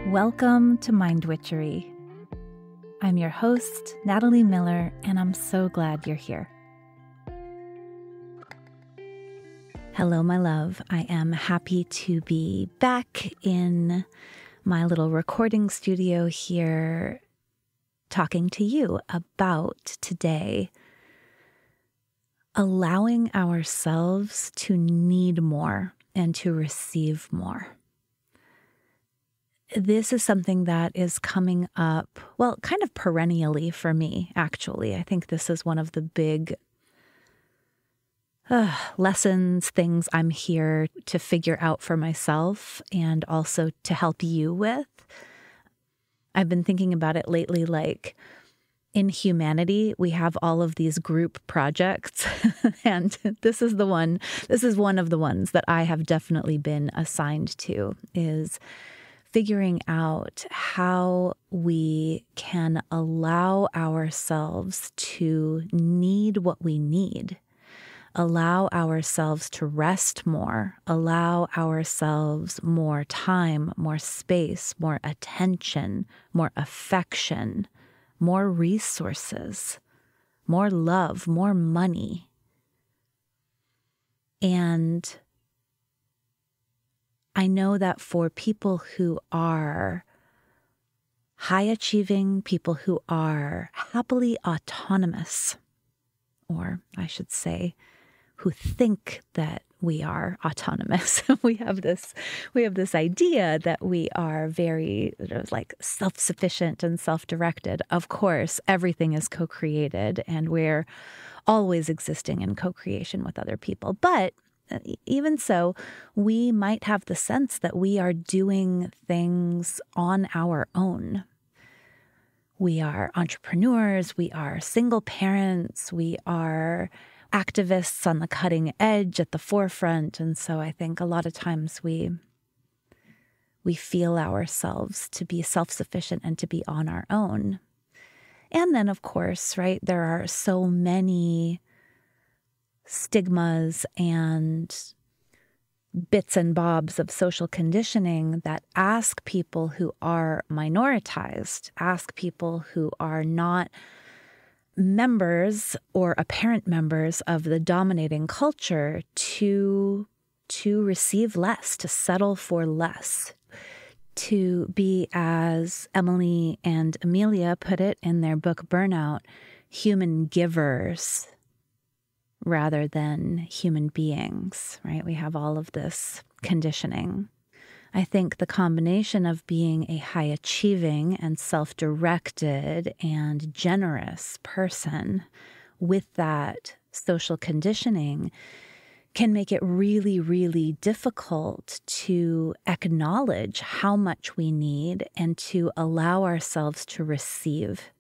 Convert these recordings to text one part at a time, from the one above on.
Welcome to Mind Witchery. I'm your host, Natalie Miller, and I'm so glad you're here. Hello, my love. I am happy to be back in my little recording studio here talking to you about today allowing ourselves to need more and to receive more. This is something that is coming up, well, kind of perennially for me, actually. I think this is one of the big lessons, things I'm here to figure out for myself and also to help you with. I've been thinking about it lately, like in humanity, we have all of these group projects, and this is one of the ones that I have definitely been assigned to, is figuring out how we can allow ourselves to need what we need, allow ourselves to rest more, allow ourselves more time, more space, more attention, more affection, more resources, more love, more money. And I know that for people who are high achieving, people who are happily autonomous, or I should say, who think that we are autonomous, we have this idea that we are very like self-sufficient and self-directed. Of course, everything is co-created, and we're always existing in co-creation with other people. But even so, we might have the sense that we are doing things on our own. We are entrepreneurs, we are single parents, we are activists on the cutting edge at the forefront. And so I think a lot of times we feel ourselves to be self-sufficient and to be on our own. And then, of course, right, there are so many stigmas and bits and bobs of social conditioning that ask people who are minoritized, ask people who are not members or apparent members of the dominating culture to receive less, to settle for less, to be, as Emily and Amelia put it in their book Burnout, human givers rather than human beings, right? We have all of this conditioning. I think the combination of being a high-achieving and self-directed and generous person with that social conditioning can make it really, really difficult to acknowledge how much we need and to allow ourselves to receive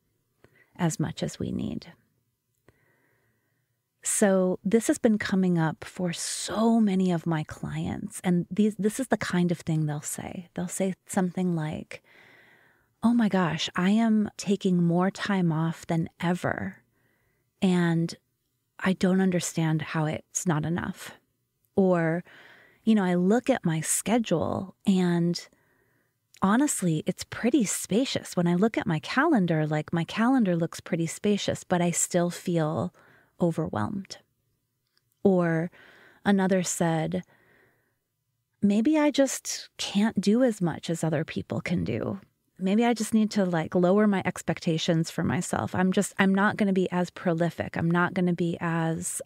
as much as we need. So this has been coming up for so many of my clients, and this is the kind of thing they'll say. They'll say something like, oh my gosh, I am taking more time off than ever, and I don't understand how it's not enough. Or, I look at my schedule and honestly, it's pretty spacious. When I look at my calendar, like my calendar looks pretty spacious, but I still feel overwhelmed. Or another said, maybe I just can't do as much as other people can do. Maybe I just need to lower my expectations for myself. I'm not going to be as prolific. I'm not going to be as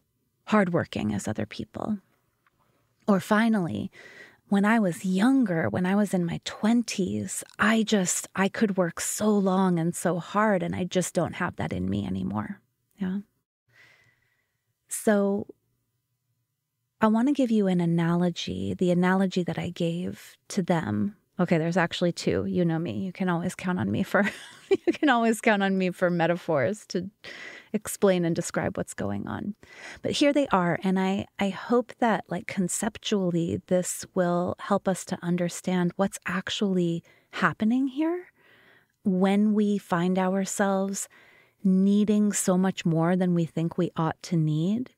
hardworking as other people. Or finally, when I was younger, when I was in my 20s, I could work so long and so hard, and I just don't have that in me anymore. Yeah. So I want to give you an analogy, the analogy that I gave to them. Okay, there's actually two. You know me. You can always count on me for metaphors to explain and describe what's going on. But here they are, and I hope that conceptually this will help us to understand what's actually happening here when we find ourselves needing so much more than we think we ought to need,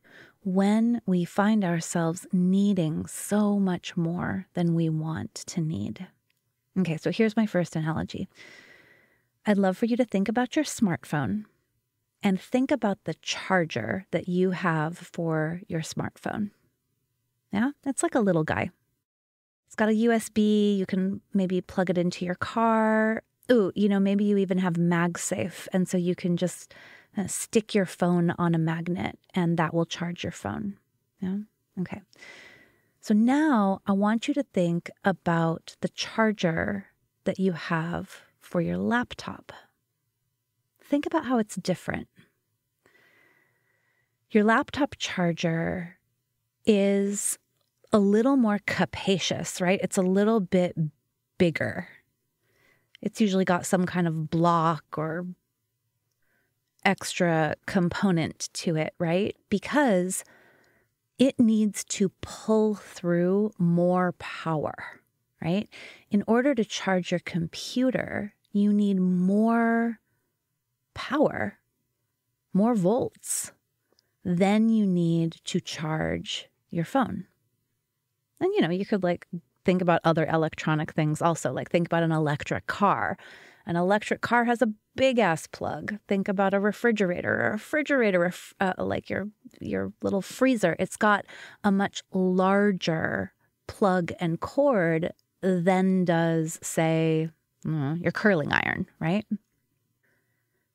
when we find ourselves needing so much more than we want to need. Okay, so here's my first analogy. I'd love for you to think about your smartphone and think about the charger that you have for your smartphone. Yeah, it's like a little guy. It's got a USB. You can maybe plug it into your car. Ooh, maybe you even have MagSafe. And so you can just stick your phone on a magnet and that will charge your phone. Yeah. Okay. So now I want you to think about the charger that you have for your laptop. Think about how it's different. Your laptop charger is a little more capacious, right? It's a little bit bigger. It's usually got some kind of block or extra component to it, right? Because it needs to pull through more power, right? In order to charge your computer, you need more power, more volts than you need to charge your phone. And, you could think about other electronic things also, like think about an electric car. An electric car has a big ass plug. Think about a refrigerator, like your little freezer. It's got a much larger plug and cord than does, say, your curling iron, right?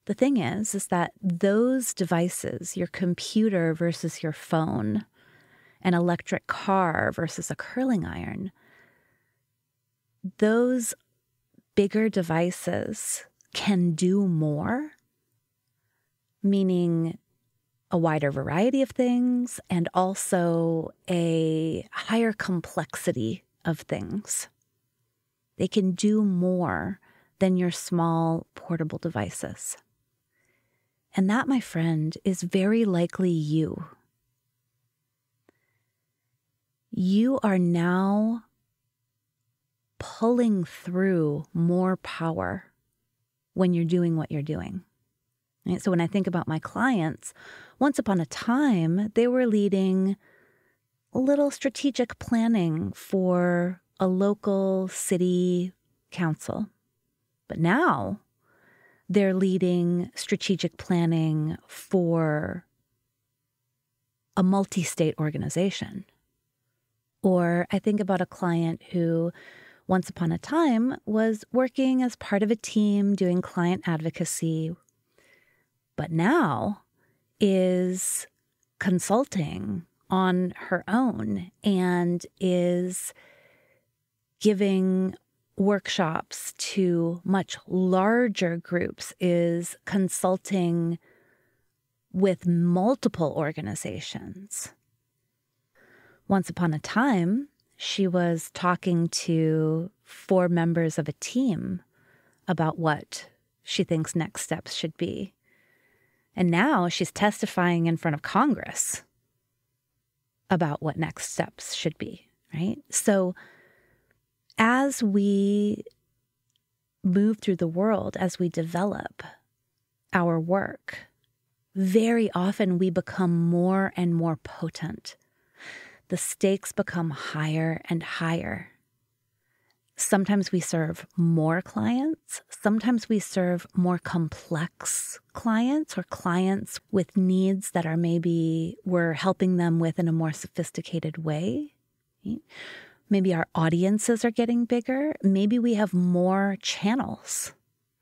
The thing is that those devices, your computer versus your phone, an electric car versus a curling iron, those bigger devices can do more, meaning a wider variety of things and also a higher complexity of things. They can do more than your small portable devices. And that, my friend, is very likely you. You are now pulling through more power when you're doing what you're doing. Right? So when I think about my clients, once upon a time, they were leading a little strategic planning for a local city council. But now they're leading strategic planning for a multi-state organization. Or I think about a client who once upon a time was working as part of a team doing client advocacy, but now is consulting on her own and is giving workshops to much larger groups, is consulting with multiple organizations. Once upon a time, she was talking to 4 members of a team about what she thinks next steps should be. And now she's testifying in front of Congress about what next steps should be, right? So as we move through the world, as we develop our work, very often we become more and more potent. The stakes become higher and higher. Sometimes we serve more clients. Sometimes we serve more complex clients or clients with needs that are maybe we're helping them with in a more sophisticated way. Maybe our audiences are getting bigger. Maybe we have more channels,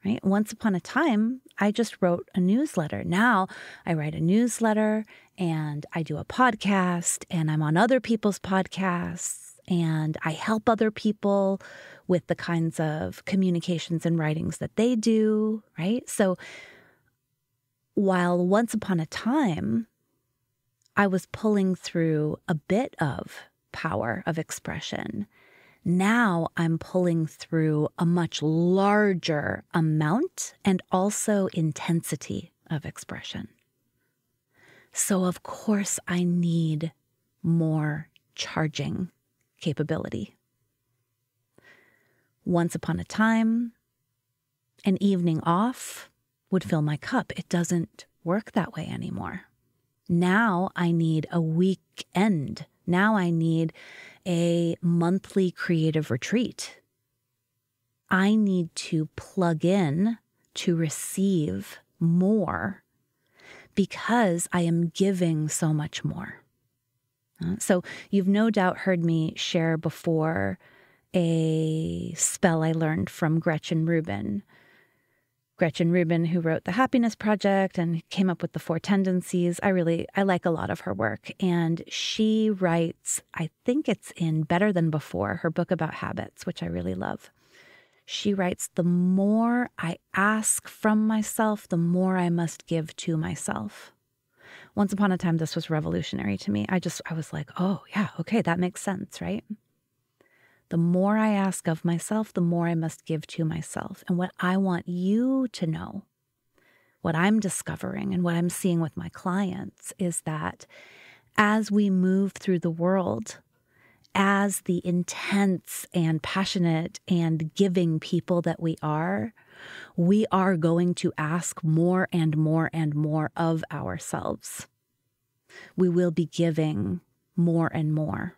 right? Once upon a time, I just wrote a newsletter. Now I write a newsletter and I do a podcast and I'm on other people's podcasts and I help other people with the kinds of communications and writings that they do, right? So while once upon a time, I was pulling through a bit of power of expression, now I'm pulling through a much larger amount and also intensity of expression. So of course I need more charging capability. Once upon a time, an evening off would fill my cup. It doesn't work that way anymore. Now I need a weekend. Now I need a monthly creative retreat. I need to plug in to receive more because I am giving so much more. So you've no doubt heard me share before a spell I learned from Gretchen Rubin. Gretchen Rubin, who wrote The Happiness Project and came up with the 4 tendencies. I like a lot of her work. And she writes, I think it's in Better Than Before, her book about habits, which I really love. She writes, the more I ask from myself, the more I must give to myself. Once upon a time, this was revolutionary to me. I was like, oh yeah, okay, that makes sense, right? The more I ask of myself, the more I must give to myself. And what I want you to know, what I'm discovering and what I'm seeing with my clients is that as we move through the world, as the intense and passionate and giving people that we are going to ask more and more and more of ourselves. We will be giving more and more.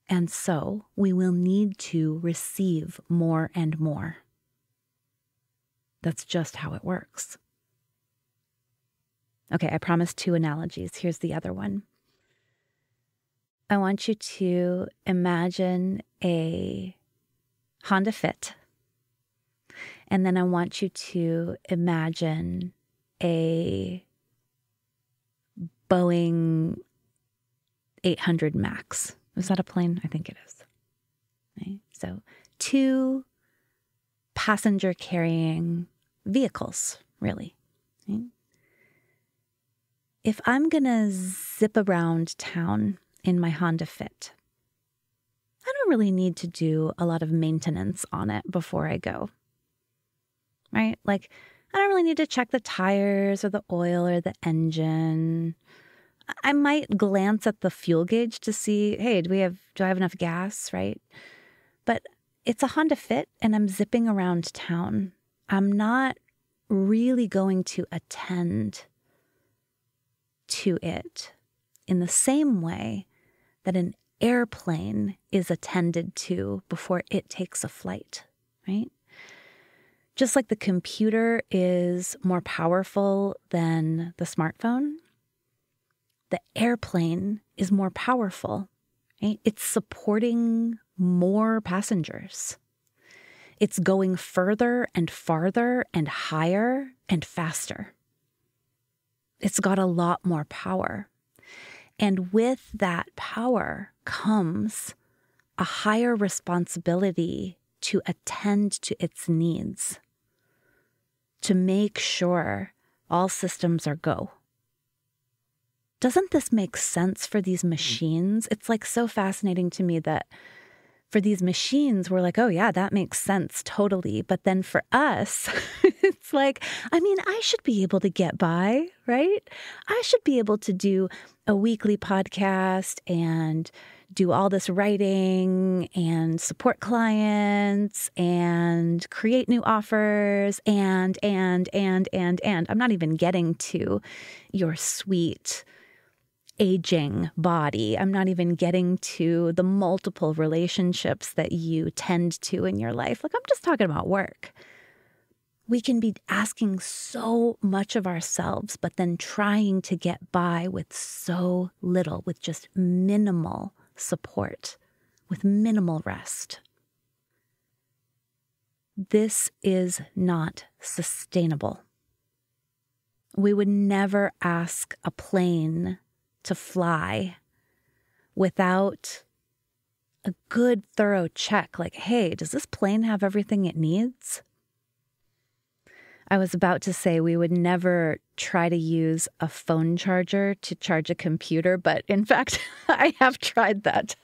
And so we will need to receive more and more. That's just how it works. Okay, I promised 2 analogies. Here's the other one. I want you to imagine a Honda Fit. And then I want you to imagine a Boeing 800 Max. Is that a plane? I think it is. Right? So 2 passenger carrying vehicles, really. Right? If I'm going to zip around town in my Honda Fit, I don't really need to do a lot of maintenance on it before I go. Right? Like, I don't really need to check the tires or the oil or the engine. I might glance at the fuel gauge to see, hey, do I have enough gas, right? But it's a Honda Fit and I'm zipping around town. I'm not really going to attend to it in the same way that an airplane is attended to before it takes a flight, right? Just like the computer is more powerful than the smartphone, the airplane is more powerful, right? It's supporting more passengers. It's going further and farther and higher and faster. It's got a lot more power. And with that power comes a higher responsibility to attend to its needs, to make sure all systems are go. Doesn't this make sense for these machines? It's like so fascinating to me that for these machines, we're like, oh yeah, that makes sense, totally. But then for us, it's like, I mean, I should be able to get by, right? I should be able to do a weekly podcast and do all this writing and support clients and create new offers and. I'm not even getting to your sweet aging body. I'm not even getting to the multiple relationships that you tend to in your life. Like, I'm just talking about work. We can be asking so much of ourselves, but then trying to get by with so little, with just minimal support, with minimal rest. This is not sustainable. We would never ask a plane to fly without a good, thorough check. Like, hey, does this plane have everything it needs? I was about to say we would never try to use a phone charger to charge a computer, but in fact, I have tried that.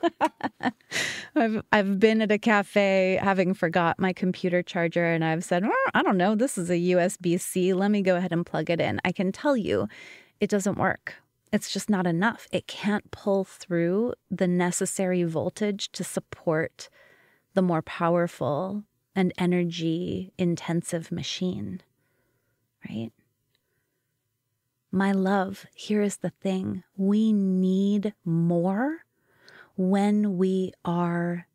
I've been at a cafe having forgot my computer charger, and I've said, I don't know, this is a USB-C. Let me go ahead and plug it in. I can tell you it doesn't work. It's just not enough. It can't pull through the necessary voltage to support the more powerful and energy-intensive machine, right? My love, here is the thing. We need more when we are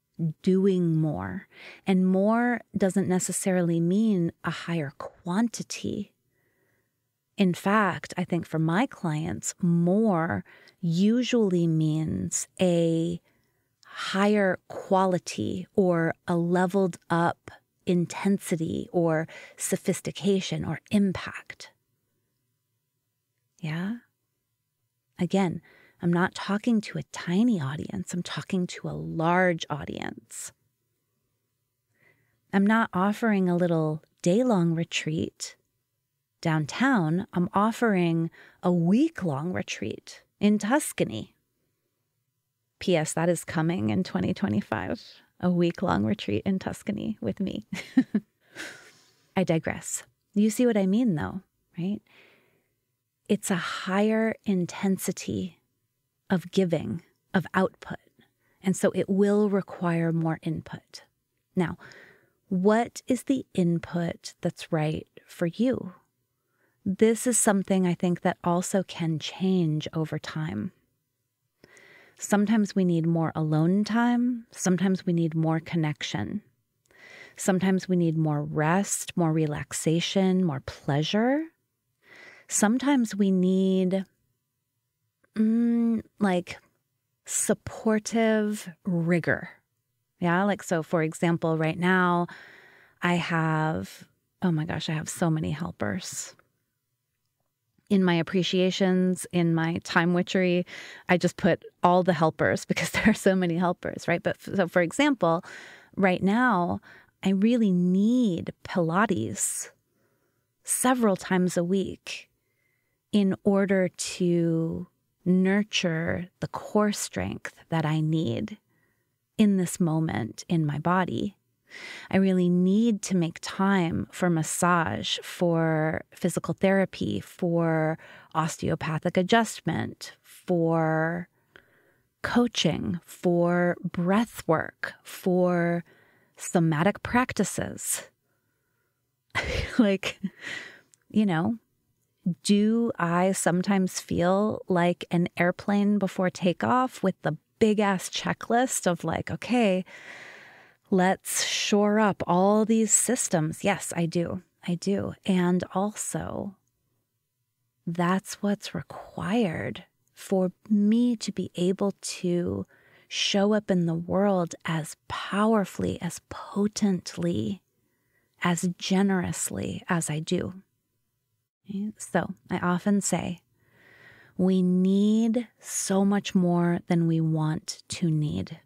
doing more. And more doesn't necessarily mean a higher quantity. In fact, I think for my clients, more usually means a higher quality or a leveled up intensity or sophistication or impact. Yeah? Again, I'm not talking to a tiny audience. I'm talking to a large audience. I'm not offering a little day-long retreat downtown. I'm offering a week-long retreat in Tuscany. P.S. That is coming in 2025. A week-long retreat in Tuscany with me. I digress. You see what I mean, though, right? It's a higher intensity of giving, of output. And so it will require more input. Now, what is the input that's right for you? This is something I think that also can change over time. Sometimes we need more alone time. Sometimes we need more connection. Sometimes we need more rest, more relaxation, more pleasure. Sometimes we need like supportive rigor. Yeah, like so for example, right now I have so many helpers. In my appreciations, in my time witchery, I just put all the helpers because there are so many helpers, right? But so for example, right now, I really need Pilates several times a week in order to nurture the core strength that I need in this moment in my body. I really need to make time for massage, for physical therapy, for osteopathic adjustment, for coaching, for breath work, for somatic practices. Like, you know, do I sometimes feel like an airplane before takeoff with the big ass checklist of like, okay, let's shore up all these systems? Yes, I do. I do. And also, that's what's required for me to be able to show up in the world as powerfully, as potently, as generously as I do. So I often say, we need so much more than we want to need.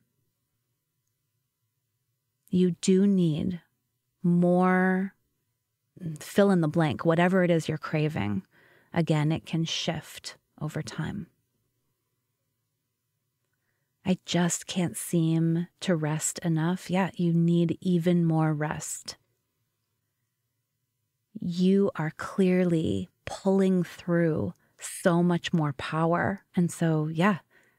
You do need more, fill in the blank, whatever it is you're craving. Again, it can shift over time. I just can't seem to rest enough. Yeah, you need even more rest. You are clearly pulling through so much more power. And so, yeah,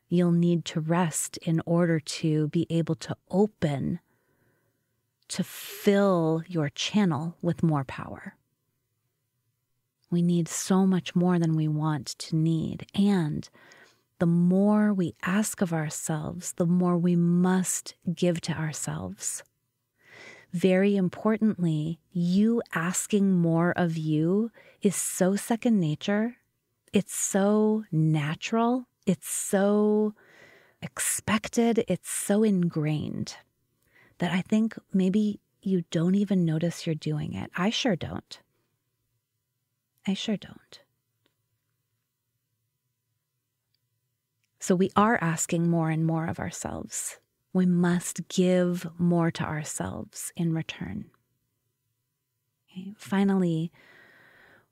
you'll need to rest in order to be able to open, to fill your channel with more power. We need so much more than we want to need. And the more we ask of ourselves, the more we must give to ourselves. Very importantly, you asking more of you is so second nature. It's so natural. It's so expected. It's so ingrained that I think maybe you don't even notice you're doing it. I sure don't. I sure don't. So we are asking more and more of ourselves. We must give more to ourselves in return. Okay. Finally,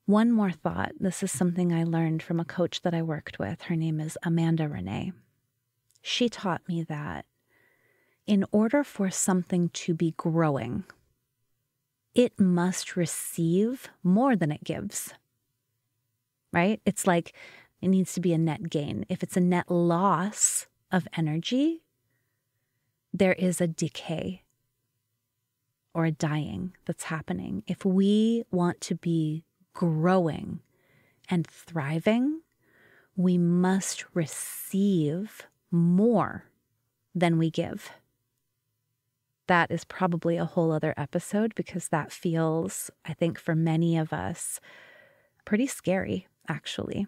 one more thought. This is something I learned from a coach that I worked with. Her name is Amanda Renee. She taught me that in order for something to be growing, it must receive more than it gives. Right? It's like it needs to be a net gain. If it's a net loss of energy, there is a decay or a dying that's happening. If we want to be growing and thriving, we must receive more than we give. that is probably a whole other episode because that feels, I think, for many of us, pretty scary, actually.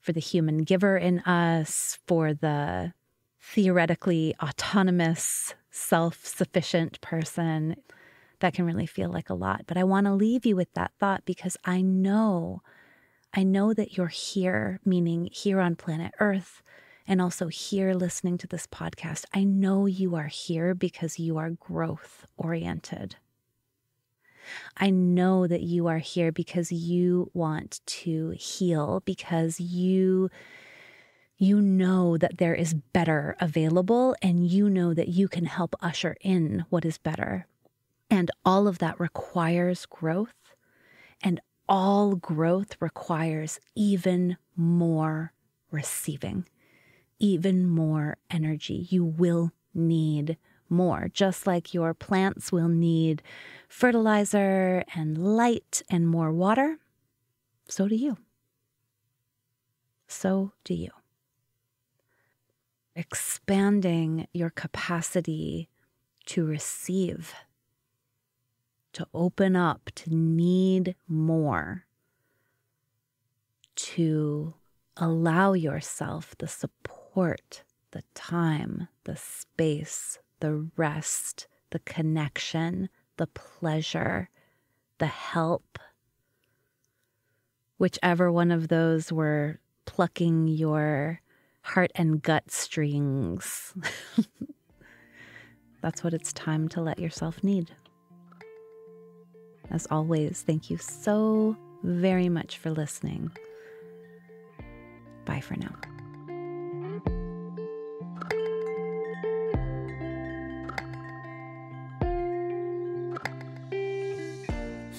For the human giver in us, for the theoretically autonomous, self-sufficient person, that can really feel like a lot. But I want to leave you with that thought because I know that you're here, meaning here on planet Earth, and also here listening to this podcast. I know you are here because you are growth oriented. I know that you are here because you want to heal, because you know that there is better available, and you know that you can help usher in what is better. And all of that requires growth, and all growth requires even more receiving, even more energy. You will need more, just like your plants will need fertilizer and light and more water. So do you. So do you. Expanding your capacity to receive, to open up, to need more, to allow yourself the support, the time, the space, the rest, the connection, the pleasure, the help. Whichever one of those were plucking your heart and gut strings. That's what it's time to let yourself need. As always, thank you so very much for listening. Bye for now.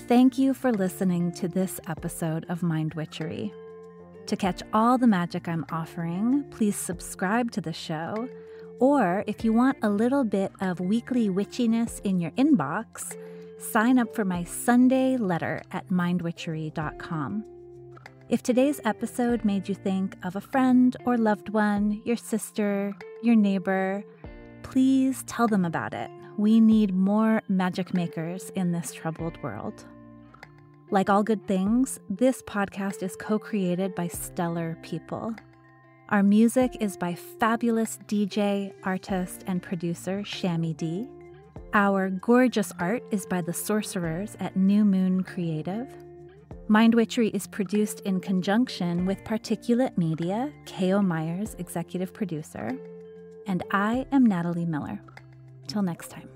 Thank you for listening to this episode of Mind Witchery. To catch all the magic I'm offering, please subscribe to the show. Or if you want a little bit of weekly witchiness in your inbox, sign up for my Sunday letter at mindwitchery.com. If today's episode made you think of a friend or loved one, your sister, your neighbor, please tell them about it. We need more magic makers in this troubled world. Like all good things, this podcast is co-created by stellar people. Our music is by fabulous DJ, artist, and producer Shammy D. Our gorgeous art is by the sorcerers at New Moon Creative. Mind Witchery is produced in conjunction with Particulate Media, K.O. Myers, executive producer. And I am Natalie Miller. Till next time.